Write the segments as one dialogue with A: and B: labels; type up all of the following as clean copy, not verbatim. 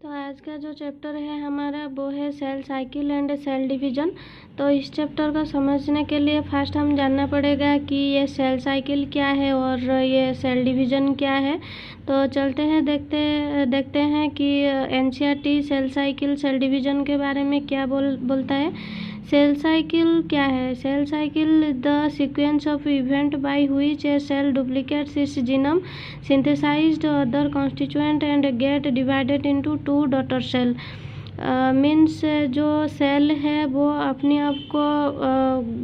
A: तो आज का जो चैप्टर है हमारा वो है cell cycle and cell division. तो इस चैप्टर को समझने के लिए फर्स्ट हम जानना पड़ेगा कि ये सेल साइकिल क्या है और ये सेल डिवीज़न क्या है। तो चलते हैं देखते हैं कि NCERT cell cycle cell division के बारे में क्या बोलता है। सेल साइकिल क्या है? Cell cycle the sequence of event by which a cell duplicates its genome, synthesized other constituent and get divided into two daughter cell। Means जो cell है वो अपने आप को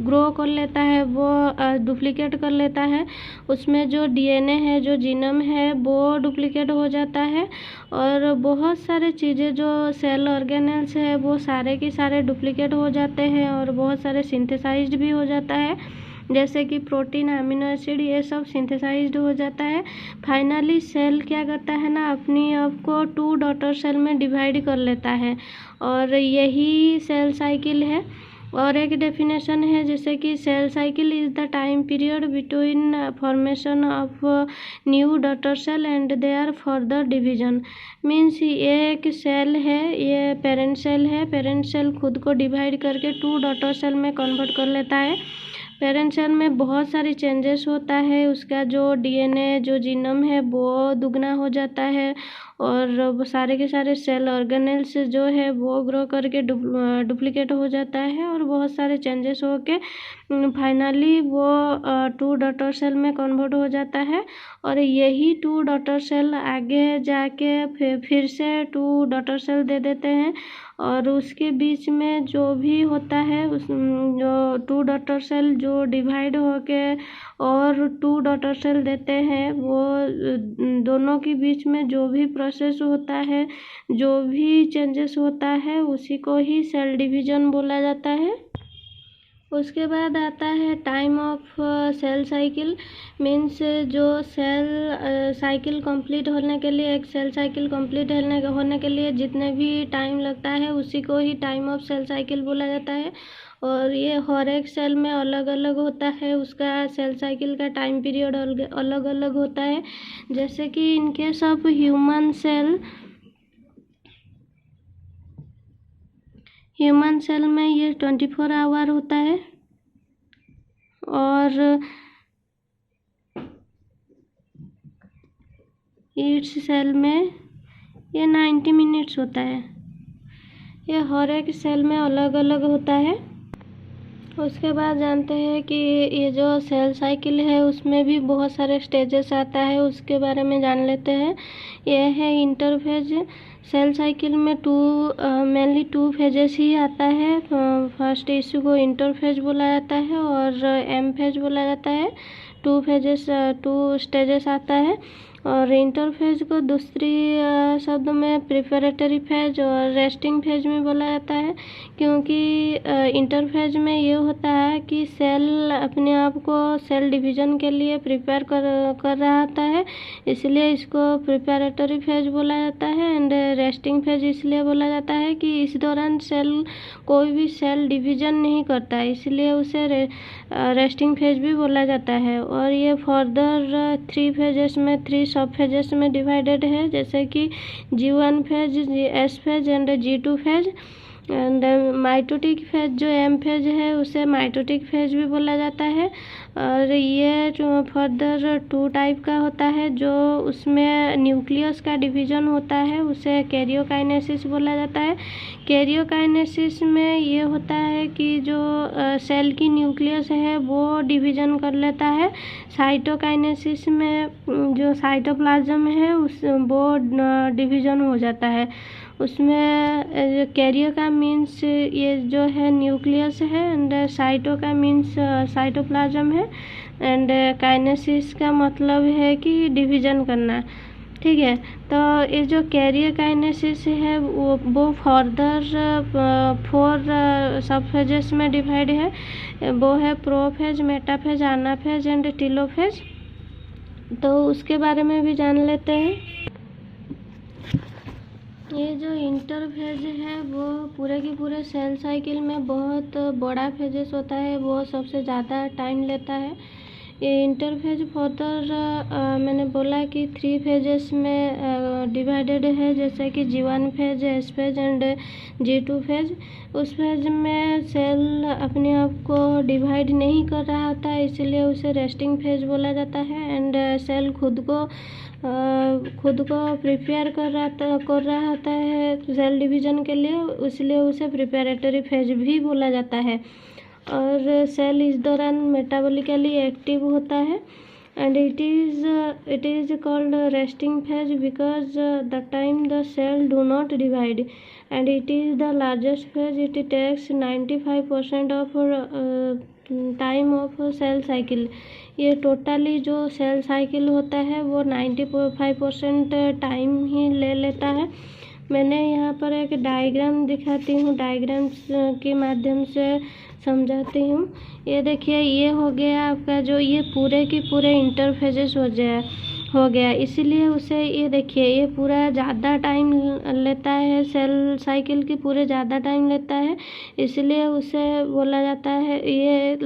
A: ग्रो कर लेता है, वो डुप्लीकेट कर लेता है। उसमें जो डीएनए है, जो जीनोम है, वो डुप्लीकेट हो जाता है और बहुत सारे चीज़ें जो सेल ऑर्गेनेल्स है वो सारे के सारे डुप्लीकेट हो जाते हैं और बहुत सारे सिंथेसाइज्ड भी हो जाता है, जैसे कि प्रोटीन, अमीनो एसिड, ये सब सिंथेसाइज्ड हो जाता है। फाइनली सेल क्या करता है ना, अपनी आप को टू डॉटर सेल में डिवाइड कर लेता है और यही सेल साइकिल है। और एक डेफिनेशन है जैसे कि cell cycle is the time period between formation of new daughter cell and their further division. Means ये एक सेल है, ये पेरेंट सेल है। पेरेंट सेल खुद को डिवाइड करके टू डॉटर सेल में कन्वर्ट कर लेता है। पेरेंट सेल में बहुत सारी चेंजेस होता है, उसका जो डीएनए, जो जीनोम है वो दुगना हो जाता है और सारे के सारे सेल ऑर्गेनेल्स जो है वो ग्रो करके डुप्लीकेट हो जाता है और बहुत सारे चेंजेस होके फाइनली वो टू डॉटर सेल में कन्वर्ट हो जाता है। और यही टू डॉटर सेल आगे जाके फिर से टू डॉटर सेल दे देते हैं और उसके बीच में जो भी होता है उस जो टू डॉटर सेल जो डिवाइड होके और टू डॉटर सेल देते हैं, वो दोनों के बीच में जो भी प्रोसेस होता है, जो भी चेंजेस होता है, उसी को ही सेल डिवीज़न बोला जाता है। उसके बाद आता है time of cell cycle. Means जो सेल साइकिल कंप्लीट होने के लिए, एक सेल साइकिल कंप्लीट होने के लिए जितने भी टाइम लगता है उसी को ही टाइम ऑफ सेल साइकिल बोला जाता है। और ये हर एक सेल में अलग अलग होता है, उसका सेल साइकिल का टाइम पीरियड अलग अलग होता है। जैसे कि in case of human cell में ये 24 आवर होता है और ईट्स सेल में ये 90 मिनट्स होता है। ये हर एक सेल में अलग अलग होता है। उसके बाद जानते हैं कि ये जो सेल साइकिल है उसमें भी बहुत सारे स्टेजेस आता है, उसके बारे में जान लेते हैं। ये है इंटरफेज। सेल साइकिल में मेनली टू फेजेस ही आता है। फर्स्ट इश्यू को इंटरफेज बोला जाता है और एम फेज बोला जाता है। टू स्टेजेस आता है और इंटरफेज को दूसरी शब्द में प्रिपरेटरी फेज और रेस्टिंग फेज में बोला जाता है, क्योंकि इंटरफेज में ये होता है कि सेल अपने आप को सेल डिवीज़न के लिए प्रिपेयर कर रहा होता है, इसलिए इसको प्रिपरेटरी फेज बोला जाता है। एंड रेस्टिंग फेज इसलिए बोला जाता है कि इस दौरान सेल कोई भी सेल डिवीज़न नहीं करता, इसलिए उसे रेस्टिंग फेज भी बोला जाता है। और ये फर्दर थ्री फेजेस में, थ्री सब फेजेस में डिवाइडेड है, जैसे कि G1 phase, S phase and G2 phase. And mitotic phase जो एम फेज है उसे माइटोटिक फेज भी बोला जाता है। और ये जो फर्दर टू टाइप का होता है, जो उसमें न्यूक्लियस का डिवीज़न होता है, उसे कैरियोकाइनेसिस बोला जाता है। कैरियोकाइनेसिस में ये होता है कि जो सेल की न्यूक्लियस है वो डिवीज़न कर लेता है। साइटोकाइनेसिस में जो साइटोप्लाज्म है वो डिवीज़न हो जाता है। उसमें कैरियर का मीन्स ये जो है न्यूक्लियस है एंड साइटो का मीन्स साइटोप्लाज्म है एंड काइनेसिस का मतलब है कि डिवीज़न करना। ठीक है, तो ये जो कैरियर काइनेसिस है वो फर्दर 4 सब फेजेस में डिवाइड है। वो है prophase, metaphase, anaphase and telophase. तो उसके बारे में भी जान लेते हैं। ये जो इंटरफेज है वो पूरे की पूरे सेल साइकिल में बहुत बड़ा फेजेस होता है, वो सबसे ज़्यादा टाइम लेता है। ये इंटरफेज फर्दर मैंने बोला कि 3 फेजेस में डिवाइडेड है, जैसे कि G1 phase, S phase and G2 phase. उस फेज में सेल अपने आप को डिवाइड नहीं कर रहा होता, इसलिए उसे रेस्टिंग फेज बोला जाता है। एंड सेल खुद को प्रिपेयर कर रहा होता है सेल डिवीजन के लिए, इसलिए उसे प्रिपेरेटरी फेज भी बोला जाता है। और सेल इस दौरान मेटाबॉलिकली एक्टिव होता है and it is called resting phase because the time the cell do not divide and it is the largest phase. It takes 95% of time of cell cycle. ये टोटली जो cell cycle होता है वो 95% time ही ले लेता है। मैंने यहाँ पर एक डायग्राम दिखाती हूँ, डायग्राम्स के माध्यम से समझाती हूँ। ये देखिए, ये हो गया आपका जो ये पूरे के पूरे इंटरफेजेस हो गया, इसीलिए उसे ये देखिए ये पूरा ज़्यादा टाइम लेता है, सेल साइकिल की पूरे ज़्यादा टाइम लेता है, इसलिए उसे बोला जाता है ये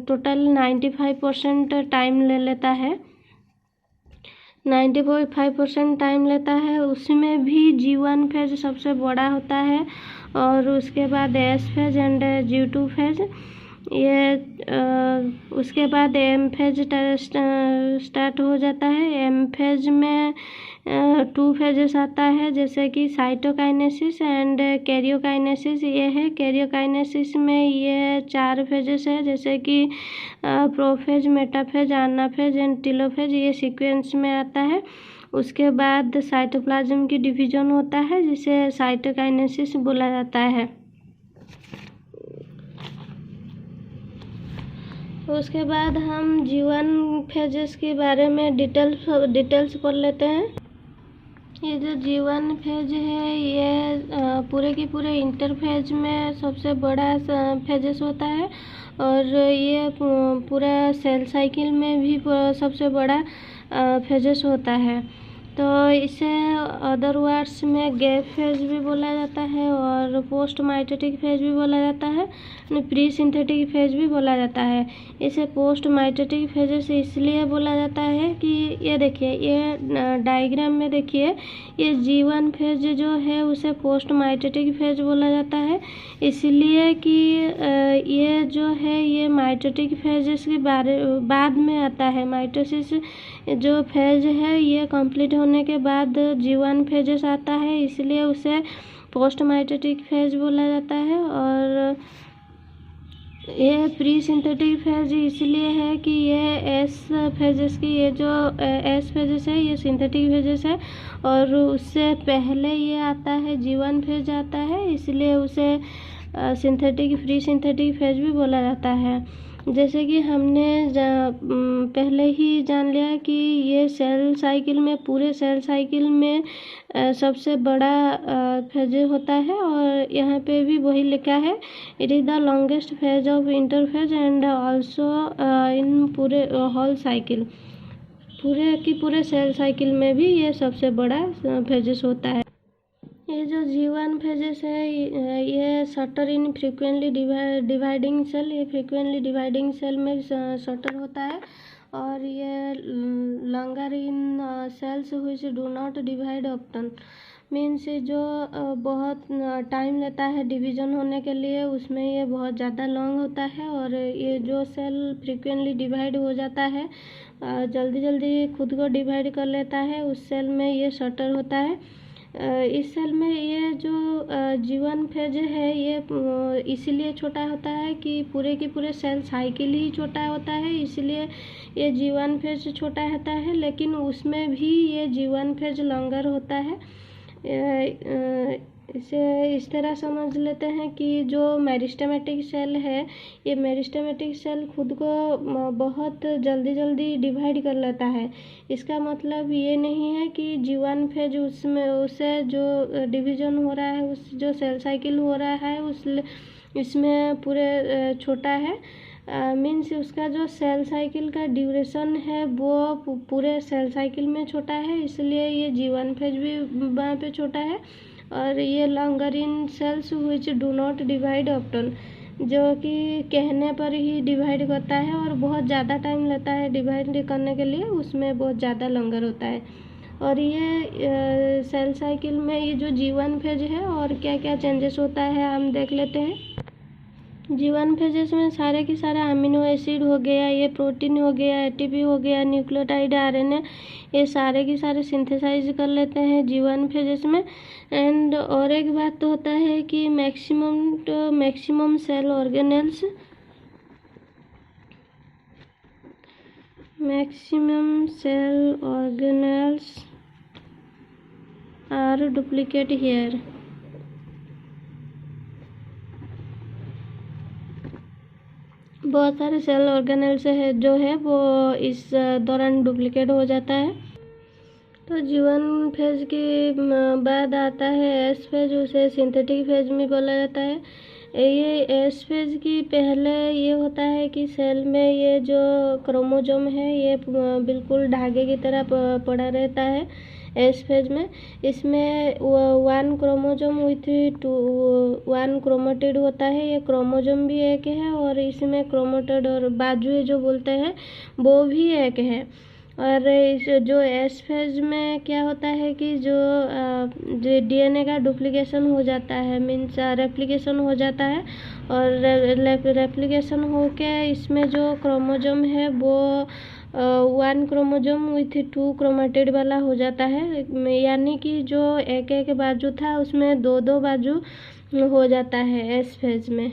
A: टोटल 95% टाइम ले लेता है। 95% टाइम लेता है। उसमें भी G1 फेज सबसे बड़ा होता है और उसके बाद S phase and G2 phase. ये उसके बाद M फेज स्टार्ट हो जाता है। M फेज में 2 फेजेस आता है, जैसे कि साइटोकाइनेसिस एंड कैरियोकाइनेसिस। ये है कैरियोकाइनेसिस में ये 4 फेजेस है, जैसे कि prophase, metaphase, anaphase and telophase, ये सीक्वेंस में आता है। उसके बाद साइटोप्लाज्म की डिवीजन होता है, जिसे साइटोकाइनेसिस बोला जाता है। उसके बाद हम G1 फेजेस के बारे में डिटेल्स पढ़ लेते हैं। ये जो G1 फेज है ये पूरे के पूरे इंटरफेज में सबसे बड़ा फेजेस होता है और ये पूरा सेल साइकिल में भी सबसे बड़ा फेजेस होता है। तो इसे अदर वर्ड्स में गैप फेज भी बोला जाता है और पोस्ट माइटोटिक फेज भी बोला जाता है, प्री सिंथेटिक फेज भी बोला जाता है। इसे पोस्ट माइटोटिक फेजेस इसलिए बोला जाता है कि ये देखिए, ये डायग्राम में देखिए, ये G1 फेज जो है उसे पोस्ट माइटोटिक फेज बोला जाता है, इसलिए कि ये जो है ये माइटोटिक फेजेस के बाद में आता है। माइटोसिस जो फेज है ये कंप्लीट होने के बाद G1 फेजेस आता है, इसलिए उसे पोस्ट माइटोटिक फेज बोला जाता है। और ये प्री सिंथेटिक फेज इसलिए है कि ये S फेजेस की, ये जो S फेजेस है ये सिंथेटिक फेजेस है और उससे पहले ये आता है G1 फेज आता है, इसलिए उसे प्री सिंथेटिक फेज भी बोला जाता है। जैसे कि हमने पहले ही जान लिया कि ये सेल साइकिल में, पूरे सेल साइकिल में सबसे बड़ा फेज होता है और यहाँ पे भी वही लिखा है, it is the longest phase of interphase and also in पूरे होल साइकिल। पूरे की पूरे सेल साइकिल में भी ये सबसे बड़ा फेजेस होता है। ये जो G1 फेजेस है ये shorter in frequently dividing cell, ये फ्रीक्वेंटली डिवाइडिंग सेल में शटर होता है और ये longer in cells which do not divide often, means जो बहुत टाइम लेता है डिवीज़न होने के लिए, उसमें ये बहुत ज़्यादा लॉन्ग होता है। और ये जो सेल फ्रीक्वेंटली डिवाइड हो जाता है, जल्दी जल्दी खुद को डिवाइड कर लेता है, उस सेल में ये शटर होता है। इस सेल में ये जो G1 फेज है ये इसीलिए छोटा होता है कि पूरे के पूरे सेल साइकिल ही छोटा होता है, इसलिए ये G1 फेज छोटा होता है, लेकिन उसमें भी ये G1 फेज लॉन्गर होता है। इसे इस तरह समझ लेते हैं कि जो मेरिस्टेमेटिक सेल है, ये मेरिस्टेमेटिक सेल खुद को बहुत जल्दी डिवाइड कर लेता है। इसका मतलब ये नहीं है कि G1 फेज उसमें उसे जो डिवीज़न हो रहा है, उस जो सेल साइकिल हो रहा है इसमें पूरे छोटा है, मीन्स उसका जो सेल साइकिल का ड्यूरेशन है वो पूरे सेल साइकिल में छोटा है, इसलिए ये G1 फेज भी वहाँ पे छोटा है। और ये longer in cells which do not divide often, जो कि कहने पर ही डिवाइड करता है और बहुत ज़्यादा टाइम लेता है डिवाइड करने के लिए, उसमें बहुत ज़्यादा लंगर होता है। और ये सेल साइकिल में ये जो G1 फेज है और क्या क्या चेंजेस होता है हम देख लेते हैं। G1 फेजेस में सारे के सारे अमीनो एसिड हो गया, ये प्रोटीन हो गया, एटीपी हो गया, न्यूक्लियोटाइड आरएनए, ये सारे के सारे सिंथेसाइज कर लेते हैं G1 फेजेस में। एंड और एक बात तो होता है कि maximum cell organelles are duplicate here. बहुत सारे सेल ऑर्गेनेल्स है जो है वो इस दौरान डुप्लीकेट हो जाता है। तो G1 फेज के बाद आता है S फेज, उसे सिंथेटिक फेज में बोला जाता है। ये S फेज की पहले ये होता है कि सेल में ये जो क्रोमोसोम है ये बिल्कुल धागे की तरह पड़ा रहता है। S फेज में इसमें 1 क्रोमोसोम विथ 1 क्रोमेटिड होता है। ये क्रोमोसोम भी एक है और इसमें क्रोमेटिड और बाजुएं जो बोलते हैं वो भी एक है। और इस जो S फेज में क्या होता है कि जो DNA का डुप्लीकेशन हो जाता है, मीन्स रेप्लिकेशन हो जाता है। और रेप्लिकेशन होके इसमें जो क्रोमोसोम है वो 1 क्रोमोसोम विथ 2 क्रोमेटिड वाला हो जाता है, यानी कि जो एक एक बाजू था उसमें 2 बाजू हो जाता है S फेज में।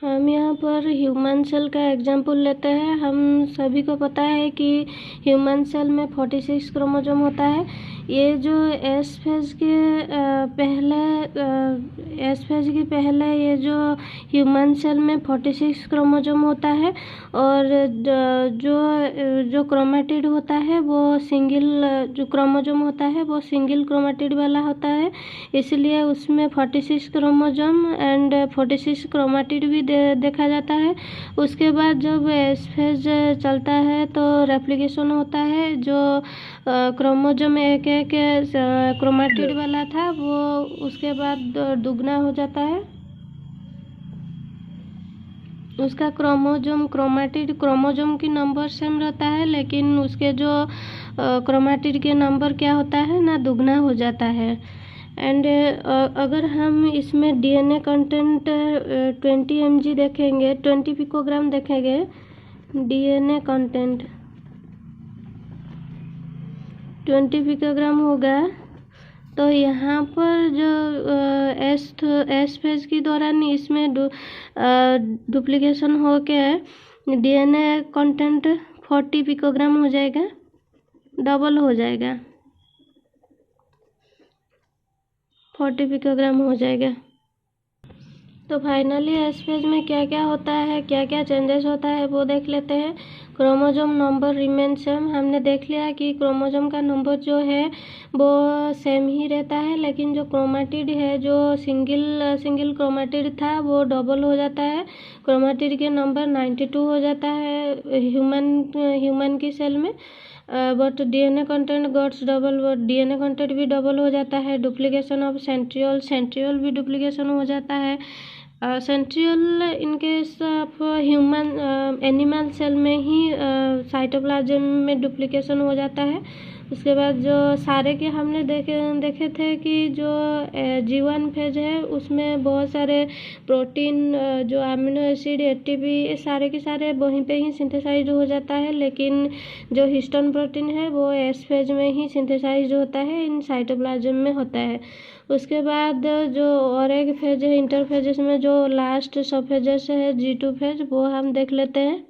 A: हम यहाँ पर ह्यूमन सेल का एग्जाम्पल लेते हैं। हम सभी को पता है कि ह्यूमन सेल में 46 क्रोमोसोम होता है। ये जो S फेज के पहले ये जो ह्यूमन सेल में 46 क्रोमोसोम होता है और जो क्रोमेटिड होता है वो जो क्रोमोसोम होता है वो सिंगल क्रोमेटिड वाला होता है, इसलिए उसमें 46 क्रोमोसोम एंड 46 क्रोमेटिड भी देखा जाता है। उसके बाद जब S फेज चलता है तो रेप्लिकेशन होता है। जो क्रोमोसोम एक क्रोमेटिड वाला था वो उसके बाद दुगना हो जाता है। उसका क्रोमोसोम की नंबर सेम रहता है, लेकिन उसके जो क्रोमेटिड के नंबर क्या होता है ना दुगना हो जाता है। एंड अगर हम इसमें DNA कंटेंट 20 mg देखेंगे, 20 पिकोग्राम देखेंगे DNA कंटेंट 20 पिकोग्राम होगा, तो यहाँ पर जो S फेज के दौरान इसमें डुप्लीकेशन हो के DNA कंटेंट 40 पिकोग्राम हो जाएगा, डबल हो जाएगा, 40 पिकोग्राम हो जाएगा। तो फाइनली S फेज में क्या क्या होता है, क्या क्या चेंजेस होता है वो देख लेते हैं। Chromosome number remain same. हमने देख लिया कि क्रोमोसोम का नंबर जो है वो सेम ही रहता है, लेकिन जो क्रोमेटिड है जो सिंगल क्रोमेटिड था वो डबल हो जाता है। क्रोमेटिड के नंबर 92 हो जाता है ह्यूमन की सेल में। But DNA content gets double, DNA content भी डबल हो जाता है। डुप्लीकेशन ऑफ सेंट्रियोल भी डुप्लीकेशन हो जाता है। Centriole in case of animal cell में ही साइटोप्लाज्म में डुप्लीकेशन हो जाता है। उसके बाद जो सारे के हमने देखे थे कि जो G1 फेज है उसमें बहुत सारे प्रोटीन, जो अमीनो एसिड, एटीपी, ये सारे के सारे वहीं पे ही सिंथेसाइज हो जाता है, लेकिन जो हिस्टोन प्रोटीन है वो S फेज में ही सिंथेसाइज होता है, इन साइटोप्लाज्म में होता है। उसके बाद जो और एक फेज है इंटरफेजेस में, जो लास्ट सब फेजेस है G2 फेज, वो हम देख लेते हैं।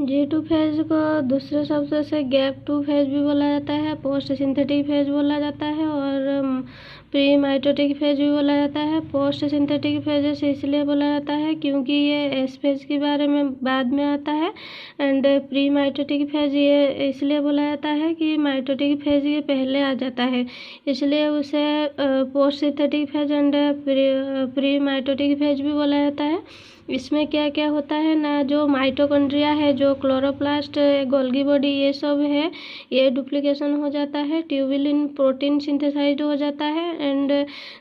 A: G2 फेज को दूसरे शब्द से गैप 2 फेज भी बोला जाता है, पोस्ट सिंथेटिक फेज बोला जाता है और प्री माइटोटिक फेज भी बोला जाता है। पोस्ट सिंथेटिक फेज इसलिए बोला जाता है क्योंकि ये S फेज के बारे में बाद में आता है। एंड प्री माइटोटिक फेज ये इसलिए बोला जाता है कि माइटोटिक फेज ये पहले आ जाता है, इसलिए उसे post synthetic phase and pre mitotic phase भी बोला जाता है। इसमें क्या क्या होता है ना, जो माइटोकॉन्ड्रिया है, जो क्लोरोप्लास्ट, गोल्गी बॉडी, ये सब है, ये डुप्लीकेशन हो जाता है, ट्यूबुलिन प्रोटीन सिंथेसाइज हो जाता है, एंड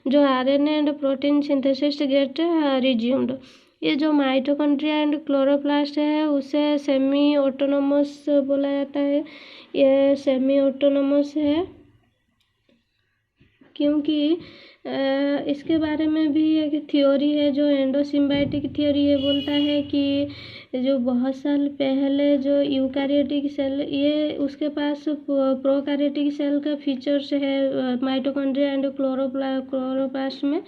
A: जो RNA and protein synthesis get resumed. ये जो माइटोकॉन्ड्रिया एंड क्लोरोप्लास्ट है उसे सेमी ऑटोनोमस बोला जाता है। ये सेमी ऑटोनोमस है क्योंकि इसके बारे में भी एक थ्योरी है, जो एंडोसिम्बायोटिक थ्योरी है, बोलता है कि जो बहुत साल पहले जो यूकैरियोटिक सेल, ये उसके पास प्रोकैरियोटिक सेल का फीचर्स है माइटोकॉन्ड्रिया एंड क्लोरोप्लास्ट में।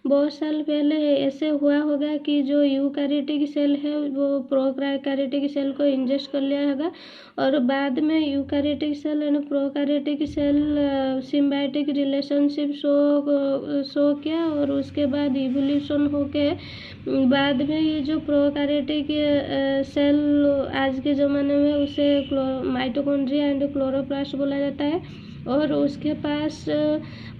A: बहुत साल पहले ऐसे हुआ होगा कि जो यूकैरियोटिक सेल है वो प्रोकैरियोटिक सेल को इंजेस्ट कर लिया होगा, और बाद में eukaryotic cell and prokaryotic cell symbiotic relationship show किया, और उसके बाद इवोल्यूशन होके बाद में ये जो प्रोकैरियोटिक सेल आज के ज़माने में उसे माइटोकॉन्ड्रिया एंड क्लोरोप्लास्ट बोला जाता है। और उसके पास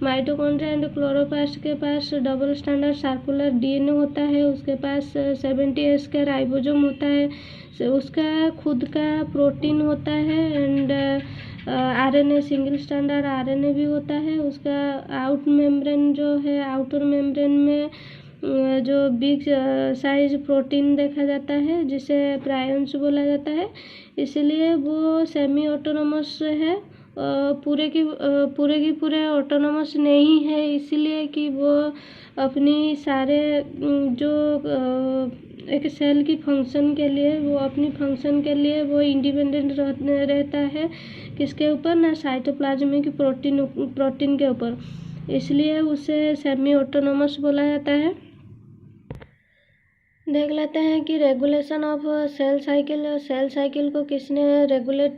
A: माइटोकॉन्ड्रिया एंड क्लोरोप्लास्ट के पास डबल स्टैंडर्ड सर्कुलर डीएनए होता है, उसके पास 70S का राइबोसोम होता है, उसका खुद का प्रोटीन होता है, and RNA single standard RNA भी होता है। उसका आउट मेम्ब्रेन जो है, आउटर मेम्ब्रेन में जो बिग साइज प्रोटीन देखा जाता है जिसे प्रायंस बोला जाता है, इसलिए वो सेमी ऑटोनोमस है। पूरे ऑटोनोमस नहीं है, इसलिए कि वो अपनी सारे जो एक सेल की फंक्शन के लिए, वो अपनी फंक्शन के लिए वो इंडिपेंडेंट रहता है। किसके ऊपर ना, साइटोप्लाज्मिक प्रोटीन के ऊपर, इसलिए उसे सेमी ऑटोनोमस बोला जाता है। देख लेते हैं कि रेगुलेशन ऑफ सेल साइकिल को किसने रेगुलेट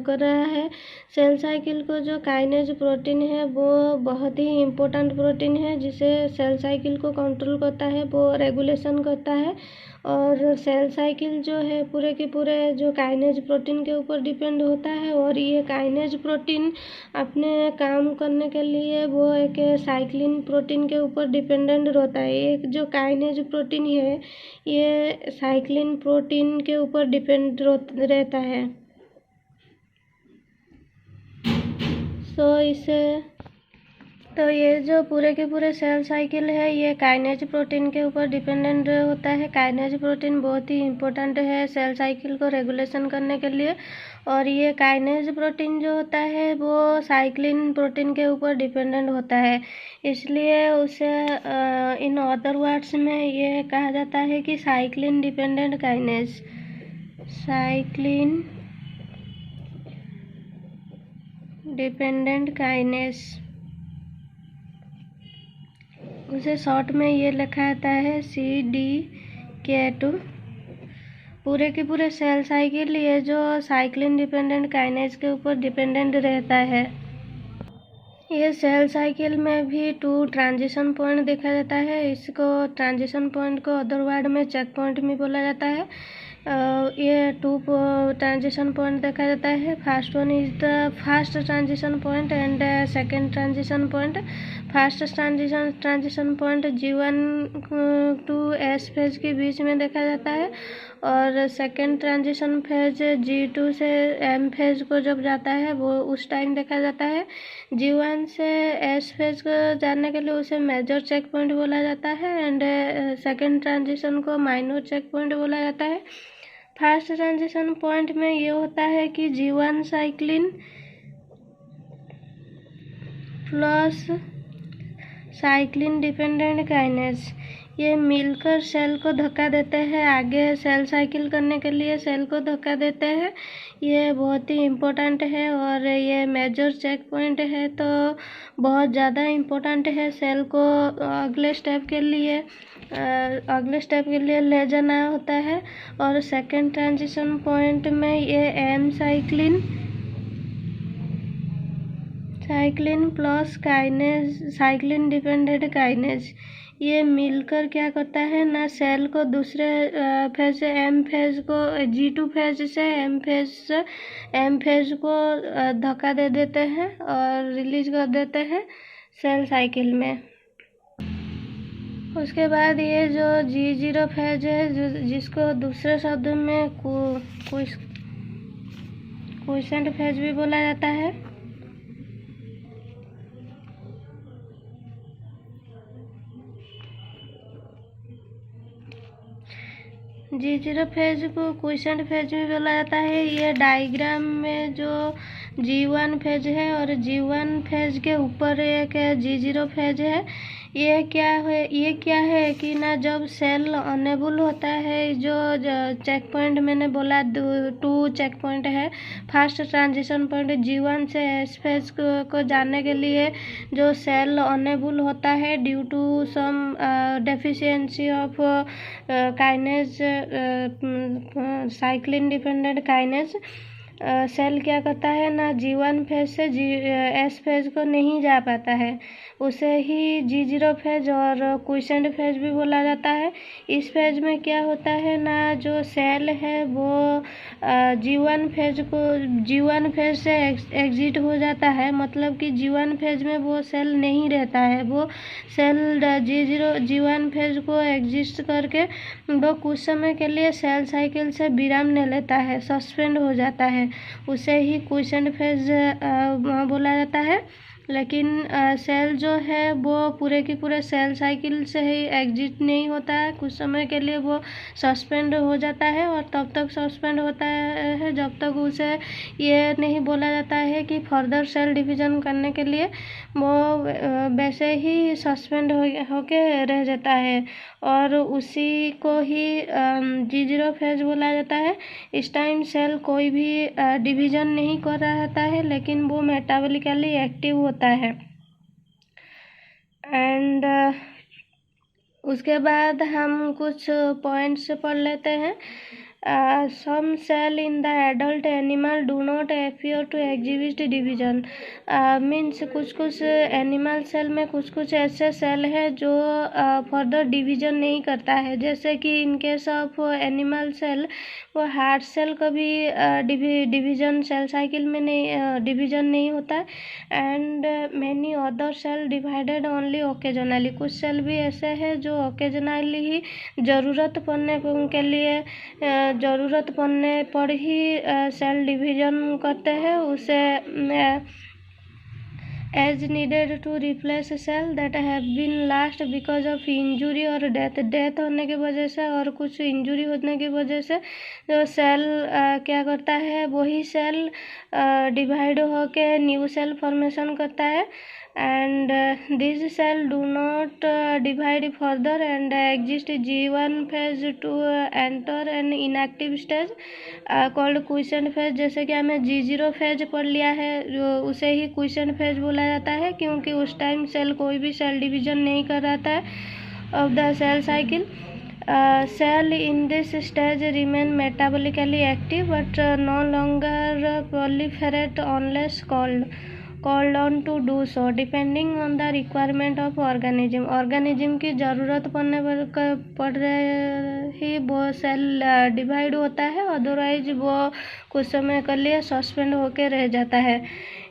A: कर रहा है। सेल साइकिल को जो काइनेज प्रोटीन है वो बहुत ही इम्पोर्टेंट प्रोटीन है, जिसे सेल साइकिल को कंट्रोल करता है, वो रेगुलेशन करता है। और सेल साइकिल जो है पूरे के पूरे जो काइनेज प्रोटीन के ऊपर डिपेंड होता है, और ये काइनेज प्रोटीन अपने काम करने के लिए वो एक साइक्लिन प्रोटीन के ऊपर डिपेंडेंट रहता है। एक जो काइनेज प्रोटीन है ये साइक्लिन प्रोटीन के ऊपर डिपेंड रहता है। तो ये जो पूरे के पूरे सेल साइकिल है ये काइनेज प्रोटीन के ऊपर डिपेंडेंट होता है। काइनेज प्रोटीन बहुत ही इम्पोर्टेंट है सेल साइकिल को रेगुलेशन करने के लिए, और ये काइनेज प्रोटीन जो होता है वो साइक्लिन प्रोटीन के ऊपर डिपेंडेंट होता है, इसलिए उसे इन अदर वर्ड्स में ये कहा जाता है कि cyclin dependent kinase, cyclin dependent kinase, उसे शॉर्ट में ये लिखा जाता है CDK2। पूरे के पूरे सेल साइकिल ये जो साइक्लिन डिपेंडेंट काइनेज के ऊपर डिपेंडेंट रहता है। ये सेल साइकिल में भी 2 ट्रांजिशन पॉइंट देखा जाता है। इसको ट्रांजिशन पॉइंट को अदर वर्ड में चेक पॉइंट भी बोला जाता है। ये 2 ट्रांजिशन पॉइंट देखा जाता है। First one is the first transition point and second transition point. First transition point G1 to S phase के बीच में देखा जाता है, और सेकेंड ट्रांजिशन फेज G2 से M फेज को जब जाता है वो उस टाइम देखा जाता है। G1 से S फेज को जाने के लिए उसे मेजर चेक पॉइंट बोला जाता है, एंड सेकेंड ट्रांजिशन को माइनर चेक पॉइंट बोला जाता है। फर्स्ट ट्रांजिशन पॉइंट में ये होता है कि G1 cyclin plus cyclin dependent kinase ये मिलकर सेल को धक्का देते हैं, आगे सेल साइकिल करने के लिए सेल को धक्का देते हैं। ये बहुत ही इम्पोर्टेंट है और ये मेजर चेक पॉइंट है, तो बहुत ज़्यादा इम्पोर्टेंट है सेल को अगले स्टेप के लिए ले जाना होता है। और सेकेंड ट्रांजिशन पॉइंट में ये M cyclin plus kinase, cyclin dependent kinase, ये मिलकर क्या करता है ना, सेल को दूसरे फेज से एम फेज को, G2 फेज से एम फेज को धक्का दे देते हैं और रिलीज कर देते हैं सेल साइकिल में। उसके बाद ये जो G0 फेज है जिसको दूसरे शब्द में क्विसेंट फेज भी बोला जाता है। G0 फेज को क्विसेंट फेज भी बोला जाता है। ये डायग्राम में जो G1 फेज है और G1 फेज के ऊपर एक G0 फेज है। ये क्या है कि ना जब सेल अनेबल होता है, जो चेक पॉइंट मैंने बोला 2 चेक पॉइंट है। फर्स्ट ट्रांजिशन पॉइंट G1 से S फेज को जाने के लिए जो सेल अनेबल होता है due to some deficiency of kinase, cyclin dependent kinase, cell क्या करता है ना G1 फेज से S फेज को नहीं जा पाता है। उसे ही G0 फेज और क्विसेंट फेज भी बोला जाता है। इस फेज में क्या होता है ना, जो सेल है वो G1 फेज से एग्जिट हो जाता है। मतलब कि G1 फेज में वो सेल नहीं रहता है, वो सेल G1 फेज को एग्जिस्ट करके वो कुछ समय के लिए सेल साइकिल से विराम ले लेता है, सस्पेंड हो जाता है। उसे ही क्विसेंट फेज बोला जाता है। लेकिन सेल जो है वो पूरे की पूरे सेल साइकिल से ही एग्जिट नहीं होता है, कुछ समय के लिए वो सस्पेंड हो जाता है और तब तक सस्पेंड होता है जब तक उसे ये नहीं बोला जाता है कि फर्दर सेल डिवीजन करने के लिए वो वैसे ही सस्पेंड होके रह जाता है। और उसी को ही G0 फेज बोला जाता है। इस टाइम सेल कोई भी डिवीजन नहीं कर रहा होता है, लेकिन वो मेटाबॉलिकली एक्टिव होता है। एंड उसके बाद हम कुछ पॉइंट्स पढ़ लेते हैं। some cell in the adult animal do not appear to exhibit division। Means कुछ एनिमल सेल में कुछ ऐसे सेल है जो फर्दर डिवीजन नहीं करता है। जैसे कि in case of animal cell वो हार्ट सेल कभी डिवीजन सेल साइकिल में नहीं डिवीजन नहीं होता। And many other cell divided only occasionally. कुछ सेल भी ऐसे हैं जो ओकेजनली ही ज़रूरत पड़ने पर ही सेल डिवीजन करते हैं। उसे as needed to replace cell that have been lost because of injury और डेथ होने की वजह से और कुछ इंजुरी होने की वजह से जो सेल क्या करता है, वही सेल डिवाइड होके न्यू सेल फॉर्मेशन करता है। and these cell do not divide further and exist G1 phase to enter an inactive stage called quiescent phase। जैसे कि हमें G0 फेज पढ़ लिया है, जो उसे ही क्विसेंट फेज बोला जाता है, क्योंकि उस टाइम सेल कोई भी सेल डिवीजन नहीं कर रहा था of the cell cycle. Cell in this stage remain metabolically active but no longer proliferate unless called on to do so depending on the requirement of organism की ज़रूरत पड़ने पर ही वो सेल डिवाइड होता है, अदरवाइज वो कुछ समय के लिए सस्पेंड होके रह जाता है।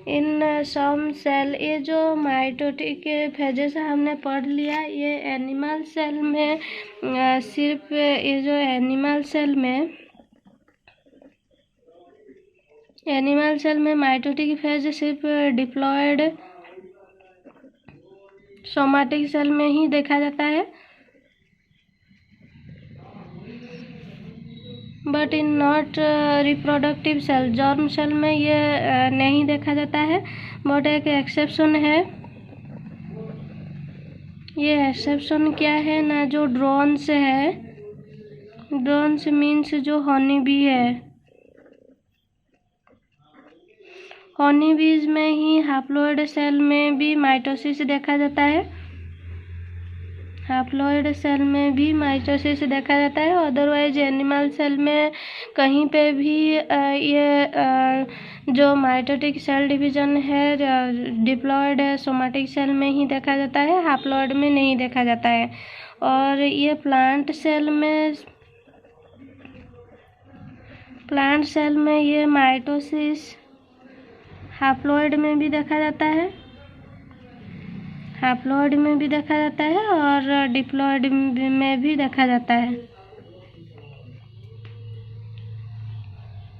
A: इन सम सेल, ये जो माइटोटिक फेजेस हमने पढ़ लिया, ये एनिमल सेल में सिर्फ ये जो एनिमल सेल में माइटोटिक फेज सिर्फ डिप्लॉयड सोमैटिक सेल में ही देखा जाता है, but in not reproductive cell. Germ cell में ये नहीं देखा जाता है, बट एक एक्सेप्शन है। ये एक्सेप्शन क्या है ना, जो ड्रोन्स है, ड्रोन्स मीन्स जो हनी बी है, हनी बीज में ही हैप्लॉइड सेल में भी माइटोसिस देखा जाता है, हैप्लॉइड सेल में भी माइटोसिस देखा जाता है। अदरवाइज एनिमल सेल में कहीं पे भी ये जो माइटोटिक सेल डिवीजन है डिप्लॉयड सोमैटिक सेल में ही देखा जाता है, हैप्लॉइड में नहीं देखा जाता है। और ये प्लांट सेल में ये माइटोसिस हैप्लॉइड में भी देखा जाता है, हैप्लॉइड में भी देखा जाता है और डिप्लॉइड में भी देखा जाता है।